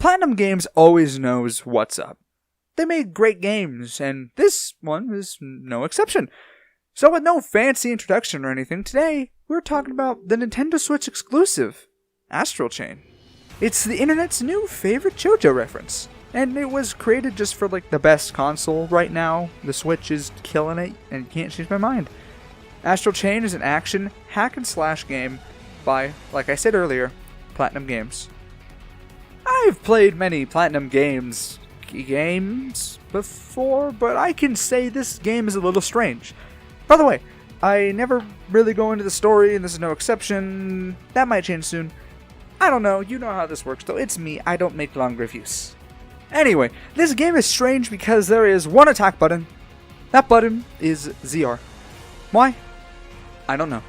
Platinum Games always knows what's up. They made great games, and this one is no exception. So with no fancy introduction or anything, today we're talking about the Nintendo Switch exclusive, Astral Chain. It's the internet's new favorite JoJo reference, and it was created just for like the best console right now. The Switch is killing it, and you can't change my mind. Astral Chain is an action hack and slash game by, like I said earlier, Platinum Games. I've played many Platinum games before, but I can say this game is a little strange. By the way, I never really go into the story, and this is no exception. That might change soon. I don't know, you know how this works though. It's me, I don't make long reviews. Anyway, this game is strange because there is one attack button. That button is ZR. Why? I don't know.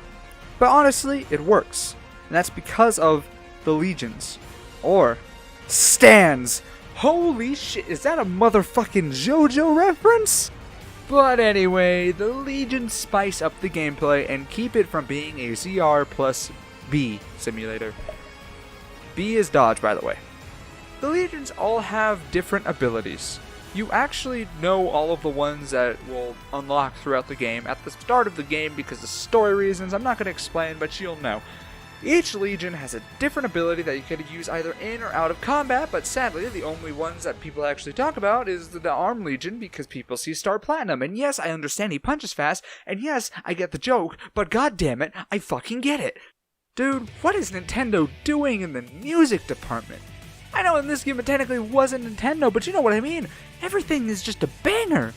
But honestly, it works. And that's because of the legions. Or stands. Holy shit, is that a motherfucking JoJo reference? But anyway, the legions spice up the gameplay and keep it from being a ZR plus B simulator. B is dodge, by the way. The legions all have different abilities. You actually know all of the ones that will unlock throughout the game at the start of the game because of story reasons. I'm not going to explain, but you'll know. Each legion has a different ability that you can use either in or out of combat, but sadly, the only ones that people actually talk about is the Arm Legion because people see Star Platinum. And yes, I understand he punches fast, and yes, I get the joke, but god damn it, I fucking get it. Dude, what is Nintendo doing in the music department? I know in this game it technically wasn't Nintendo, but you know what I mean. Everything is just a banger.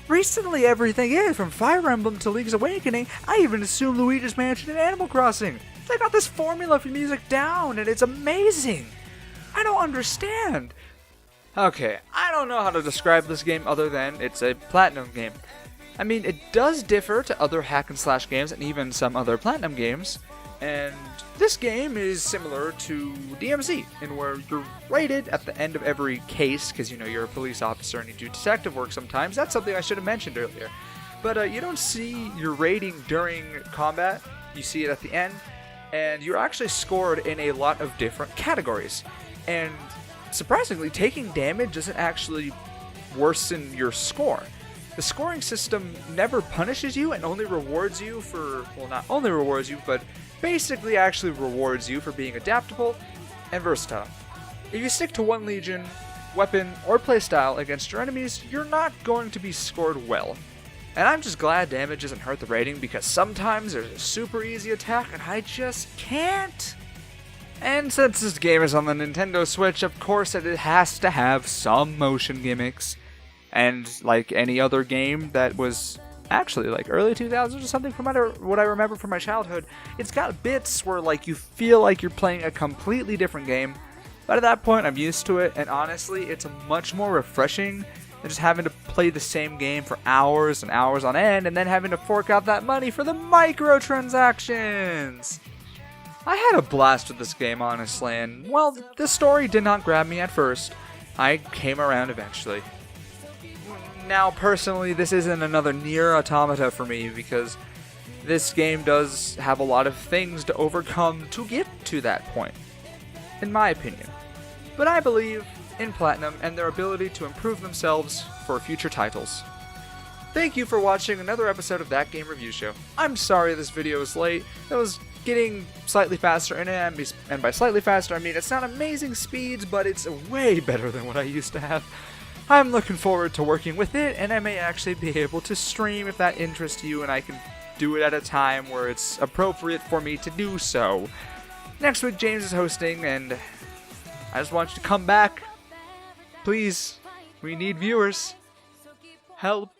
Recently everything is, from Fire Emblem to Link's Awakening. I even assumed Luigi's Mansion and Animal Crossing. They got this formula for music down, and it's amazing. I don't understand. Okay, I don't know how to describe this game other than it's a Platinum game. I mean, it does differ to other hack and slash games and even some other Platinum games. And this game is similar to DMZ, in where you're rated at the end of every case, because you know you're a police officer and you do detective work sometimes. That's something I should have mentioned earlier. But you don't see your rating during combat, you see it at the end, and you're actually scored in a lot of different categories. And surprisingly, taking damage doesn't actually worsen your score. The scoring system never punishes you and only rewards you for, well, not only rewards you, but basically actually rewards you for being adaptable and versatile. If you stick to one legion, weapon, or playstyle against your enemies, you're not going to be scored well. And I'm just glad damage doesn't hurt the rating because sometimes there's a super easy attack and I just can't. And since this game is on the Nintendo Switch, of course it has to have some motion gimmicks. And like any other game that was actually like early 2000s or something from what I remember from my childhood, it's got bits where like you feel like you're playing a completely different game. But at that point I'm used to it, and honestly it's much more refreshing than just having to play the same game for hours and hours on end and then having to fork out that money for the microtransactions. I had a blast with this game, honestly, and well, the story did not grab me at first. I came around eventually. Now, personally, this isn't another Nier Automata for me because this game does have a lot of things to overcome to get to that point, in my opinion. But I believe in Platinum and their ability to improve themselves for future titles. Thank you for watching another episode of That Game Review Show. I'm sorry this video is late. It was getting slightly faster, and by slightly faster I mean it's not amazing speeds, but it's way better than what I used to have. I'm looking forward to working with it, and I may actually be able to stream if that interests you, and I can do it at a time where it's appropriate for me to do so. Next week, James is hosting, and I just want you to come back. Please, we need viewers. Help.